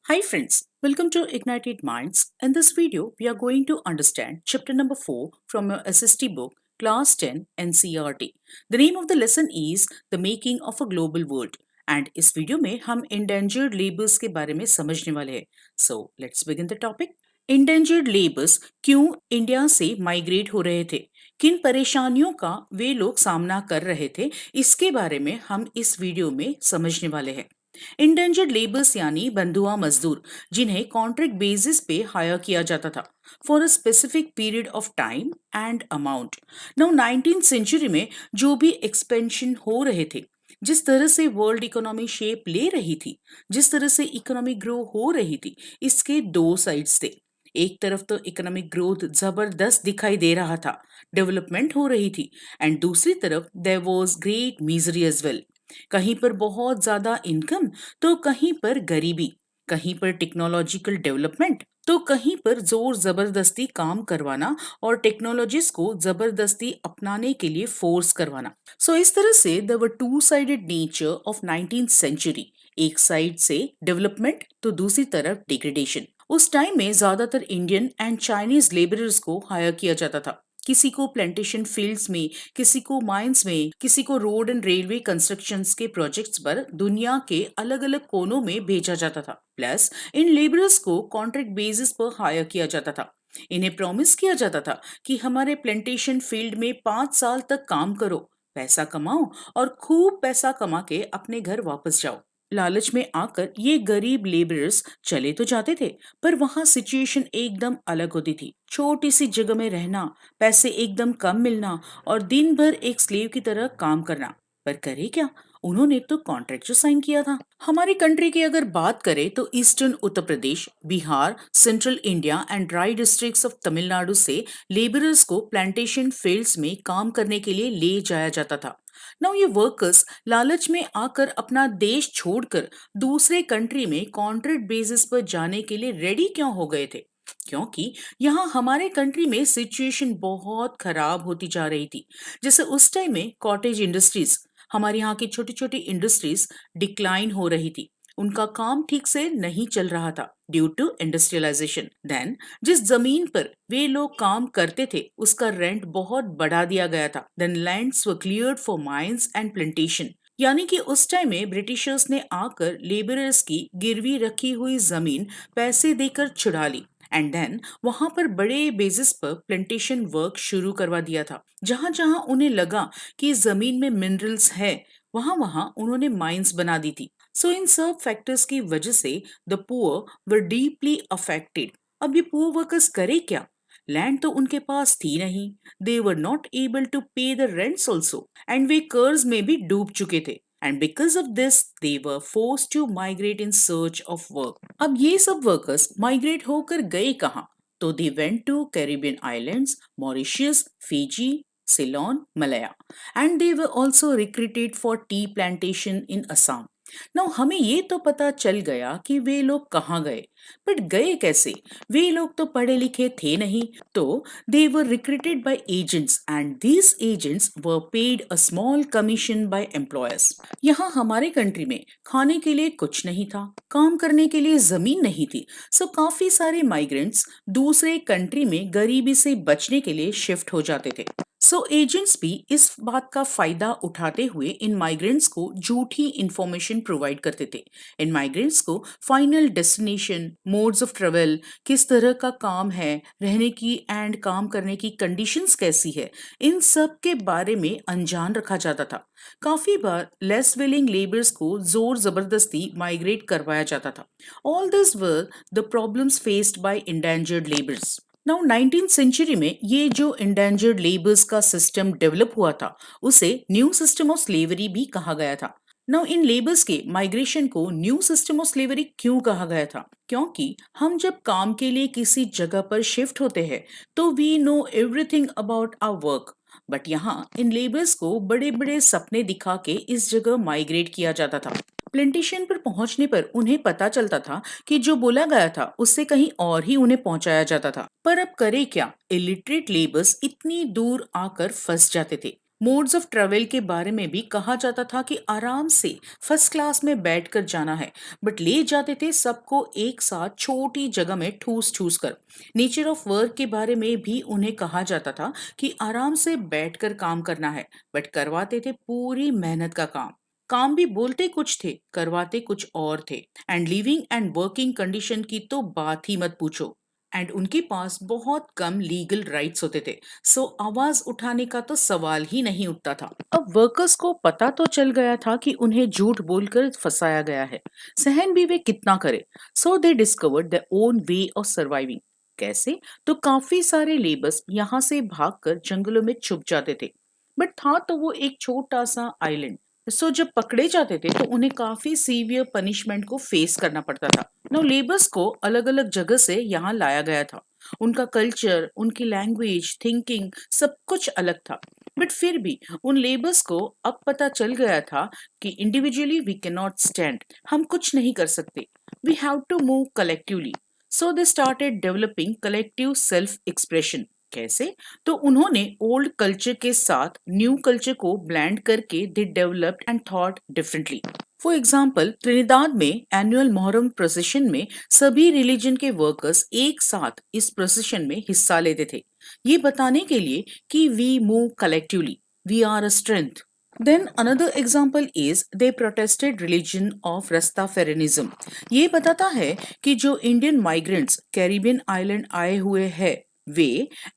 Hi friends, welcome to Ignited Minds. In this video, we are going to understand chapter number 4 from your SST book, Class 10 NCERT. The name of the lesson is The Making of a Global World. And इस video में हम endangered labours के बारे में समझने वाले हैं. So, let's begin the topic. Endangered labours क्यों इंडिया से माइग्रेट हो रहे थे? किन परेशानियों का वे लोग सामना कर रहे थे? इसके बारे में हम इस वीडियो में समझने वाले हैं. इंडेंजर्ड लेबर्स यानी बंधुआ मजदूर जिन्हें कॉन्ट्रैक्ट बेसिस पे हायर किया जाता था for a specific period of time and amount. Now 19th century में जो भी एक्सपेंशन हो रहे थे, जिस तरह से वर्ल्ड इकोनॉमी शेप ले रही थी, जिस तरह से इकोनॉमिक ग्रो हो रही थी, इसके दो साइड्स थे. एक तरफ तो इकोनॉमिक ग्रोथ जबरदस्त दिखाई दे रहा था, डेवलपमेंट हो रही थी, एंड दूसरी तरफ there was great misery as well. कहीं पर बहुत ज्यादा इनकम तो कहीं पर गरीबी, कहीं पर टेक्नोलॉजिकल डेवलपमेंट तो कहीं पर जोर जबरदस्ती काम करवाना और टेक्नोलॉजीज को जबरदस्ती अपनाने के लिए फोर्स करवाना. सो इस तरह से there were two sided nature of 19th century. एक साइड से डेवलपमेंट तो दूसरी तरफ डिग्रेडेशन. उस टाइम में ज्यादातर इंडियन एंड चाइनीज लेबरर्स को हायर किया जाता था. किसी को प्लांटेशन फील्ड्स में, किसी को माइंस में, किसी को रोड एंड रेलवे कंस्ट्रक्शंस के प्रोजेक्ट्स पर दुनिया के अलग अलग कोनों में भेजा जाता था. प्लस इन लेबरर्स को कॉन्ट्रैक्ट बेसिस पर हायर किया जाता था. इन्हें प्रॉमिस किया जाता था कि हमारे प्लांटेशन फील्ड में 5 साल तक काम करो, पैसा कमाओ और खूब पैसा कमा के अपने घर वापस जाओ. लालच में आकर ये गरीब लेबरर्स चले तो जाते थे, पर वहां सिचुएशन एकदम अलग होती थी. छोटी सी जगह में रहना, पैसे एकदम कम मिलना और दिन भर एक स्लेव की तरह काम करना. पर करे क्या, उन्होंने तो कॉन्ट्रैक्ट जो साइन किया था. हमारी कंट्री की अगर बात करें तो eastern Uttar Pradesh, Bihar, central India and dry districts of Tamil Nadu से लेबरर्स को प्लांटेशन फील्ड्स में काम करने के लिए ले जाया जाता था. नाउ ये वर्कर्स लालच में आकर अपना देश छोड़कर दूसरे कंट्री में कॉन्ट्रैक्ट बेसिस पर जाने के लिए रेडी क्यों हो गए थे? क्योंकि यहाँ हमारे कंट्री में सिचुएशन बहुत खराब होती जा रही थी. जैसे उस टाइम में कॉटेज इंडस्ट्रीज, हमारे यहाँ की छोटी छोटी इंडस्ट्रीज डिक्लाइन हो रही थी. उनका काम ठीक से नहीं चल रहा था ड्यू टू इंडस्ट्रियलाइजेशन. देन जिस जमीन पर वे लोग काम करते थे उसका रेंट बहुत बढ़ा दिया गया था. Then lands were cleared for mines and plantation. यानी कि उस टाइम में ब्रिटिशर्स ने आकर लेबरर्स की गिरवी रखी हुई जमीन पैसे देकर छुड़ा ली एंड देन वहां पर बड़े बेसिस पर प्लांटेशन वर्क शुरू करवा दिया था. जहां जहां उन्हें लगा कि जमीन में मिनरल्स है, वहां वहां उन्होंने माइंस बना दी थी. सो इन सब फैक्टर्स की वजह से the poor were deeply affected. अब ये पुअर वर्कर्स करे क्या? लैंड तो उनके पास थी नहीं, they were not able to pay the rents also, and वे कर्ज में भी डूब चुके थे. And because of this they were forced to migrate in search of work. अब ये सब वर्कर्स माइग्रेट होकर गए कहाँ? तो they went to Caribbean islands, Mauritius, Fiji, Ceylon, Malaya, and they were also recruited for tea plantation in Assam. Now हमें ये तो पता चल गया कि वे लोग कहाँ गए, बट गए कैसे? वे लोग तो पढ़े लिखे थे नहीं, तो they were recruited by agents and these agents were paid a small commission by employers. यहाँ हमारे कंट्री में खाने के लिए कुछ नहीं था, काम करने के लिए जमीन नहीं थी, सो काफी सारे माइग्रेंट्स दूसरे कंट्री में गरीबी से बचने के लिए शिफ्ट हो जाते थे. सो एजेंट्स भी इस बात का फायदा उठाते हुए इन माइग्रेंट्स को झूठी इंफॉर्मेशन प्रोवाइड करते थे. इन माइग्रेंट्स को final destination, modes of travel, किस तरह का काम है, रहने की एंड काम करने की कंडीशंस कैसी है, इन सब के बारे में अनजान रखा जाता था. काफी बार लेस विलिंग लेबर्स को जोर जबरदस्ती माइग्रेट करवाया जाता था. All this were the problems faced by indentured labours. Now 19th century में ये जो इंडेंजर्ड लेबर्स का सिस्टम डेवलप हुआ था, उसे न्यू सिस्टम ऑफ स्लेवरी भी कहा गया था. नाउ इन लेबर्स के माइग्रेशन को न्यू सिस्टम ऑफ स्लेवरी क्यों कहा गया था? क्योंकि हम जब काम के लिए किसी जगह पर शिफ्ट होते हैं तो we know everything about our work, but यहाँ इन लेबर्स को बड़े बड़े सपने दिखा के इस जगह माइग्रेट किया जाता था. प्लेंटेशन पर पहुंचने पर उन्हें पता चलता था कि जो बोला गया था उससे कहीं और ही उन्हें पहुंचाया जाता था. पर अब करे क्या, इलिटरेट लेबर्स इतनी दूर आकर फंस जाते थे. मोड्स ऑफ ट्रेवल के बारे में भी कहा जाता था कि आराम से फर्स्ट क्लास में बैठकर जाना है, बट ले जाते थे सबको एक साथ छोटी जगह में ठूस ठूस कर। नेचर ऑफ वर्क के बारे में भी उन्हें कहा जाता था कि आराम से बैठकर काम करना है, बट करवाते थे पूरी मेहनत का काम। काम भी बोलते कुछ थे, करवाते कुछ और थे। And living and working condition की तो बात ही मत पूछो। एंड उनके पास बहुत कम लीगल राइट्स होते थे, सो आवाज उठाने का तो सवाल ही नहीं उठता था। अब वर्कर्स को पता तो चल गया था कि उन्हें झूठ बोलकर फंसाया गया है, सहन भी वे कितना करे। So they discovered their own way of surviving. कैसे? तो काफी सारे लेबर्स यहाँ से भागकर जंगलों में छुप जाते थे, बट था तो वो एक छोटा सा आइलैंड। सो जब पकड़े जाते थे तो उन्हें काफी सीवियर पनिशमेंट को फेस करना पड़ता था। नो लेबर्स को अलग अलग जगह से यहाँ लाया गया था। उनका कल्चर, उनकी लैंग्वेज, थिंकिंग सब कुछ अलग था, बट फिर भी उन लेबर्स को अब पता चल गया था कि individually we can not stand, हम कुछ नहीं कर सकते, we have to move collectively. So they started developing collective self expression. कैसे? तो उन्होंने ओल्ड कल्चर के साथ न्यू कल्चर को ब्लेंड करके they developed and thought differently. For example, Trinidad में एनुअल मोहर्रम प्रोसेशन में सभी रिलीजन के वर्कर्स एक साथ इस प्रोसेशन में हिस्सा लेते थे, ये बताने के लिए कि we move collectively, we are a strength. Then another example is they protested religion of Rastafarianism। ये बताता है कि जो इंडियन माइग्रेंट्स कैरिबियन आइलैंड आए हुए हैं वे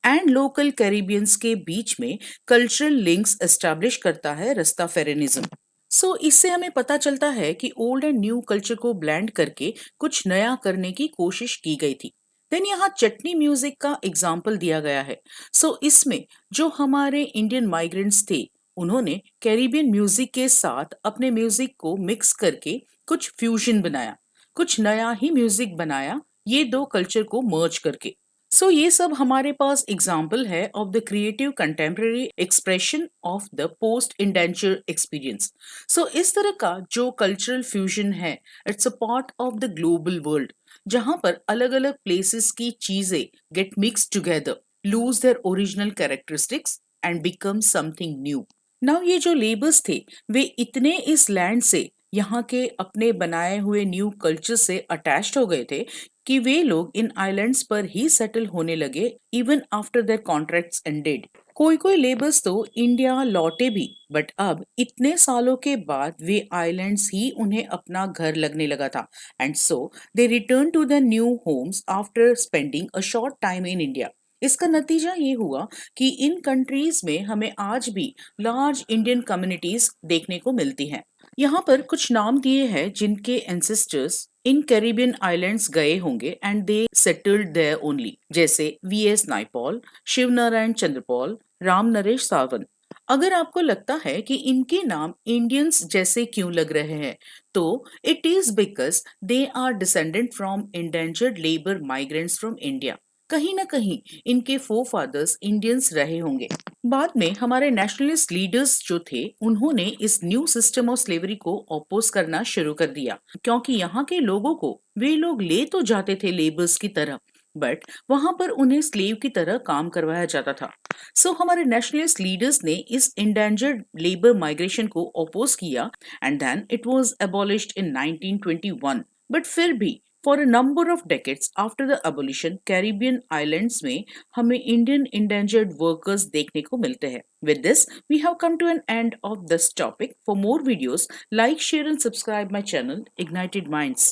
एंड लोकल कैरिबियंस के बीच में कल्चरल लिंक्स एस्टैब्लिश करता है रस्ताफेरिनिज्म। सो इससे हमें पता चलता है कि ओल्ड एंड न्यू कल्चर को ब्लेंड करके कुछ नया करने की कोशिश की गई थी। देन यहाँ चटनी म्यूजिक का एग्जाम्पल दिया गया है। सो इसमें जो हमारे इंडियन माइग्रेंट्स थे उन्होंने कैरिबियन म्यूजिक के साथ अपने म्यूजिक को मिक्स करके कुछ फ्यूजन बनाया, कुछ नया ही म्यूजिक बनाया, ये दो कल्चर को मर्ज करके। सो ये सब हमारे पास एग्जाम्पल है of the creative contemporary expression of the post indenture experience. So इस तरह का जो कल्चरल फ्यूजन है, it's a part of the global world, जहां पर अलग अलग प्लेसेस की चीजें get mix together, lose their original characteristics and become something new. Now ये जो लेबर्स थे वे इतने इस लैंड से, यहाँ के अपने बनाए हुए न्यू कल्चर से अटैच्ड हो गए थे कि वे लोग इन आइलैंड्स पर ही सेटल होने लगे even after their contracts ended. कोई कोई लेबर्स तो इंडिया लौटे भी, बट अब इतने सालों के बाद वे आइलैंड्स ही उन्हें अपना घर लगने लगा था, and so they return to their new homes after spending a short time in India. इसका नतीजा ये हुआ कि इन कंट्रीज में हमें आज भी लार्ज इंडियन कम्युनिटीज देखने को मिलती हैं। यहाँ पर कुछ नाम दिए हैं जिनके एंसेस्टर्स इन कैरिबियन आइलैंड्स गए होंगे and they settled there only, जैसे वीएस नाइपॉल, शिव नारायण चंद्रपॉल, राम नरेश सावंत। अगर आपको लगता है कि इनके नाम इंडियंस जैसे क्यों लग रहे हैं, तो it is because they are descendant from indentured labour migrants from India. कहीं ना कहीं इनके फोरफादर्स इंडियंस रहे होंगे। बाद में हमारे नेशनलिस्ट लीडर्स जो थे उन्होंने इस न्यू सिस्टम ऑफ स्लेवरी को अपोज करना शुरू कर दिया, क्योंकि यहाँ के लोगों को वे लोग ले तो जाते थे लेबर्स की तरह, बट वहां पर उन्हें स्लेव की तरह काम करवाया जाता था। सो हमारे नेशनलिस्ट लीडर्स ने इस इंडेंजर्ड लेबर माइग्रेशन को अपोज किया and then it was abolished in 1921। But फिर भी for a number of decades after the abolition Caribbean islands में हमें इंडियन इंडेंजर्ड वर्कर्स देखने को मिलते हैं। With this, we have come to an end of this topic. For more videos, like, share and subscribe my channel Ignited Minds.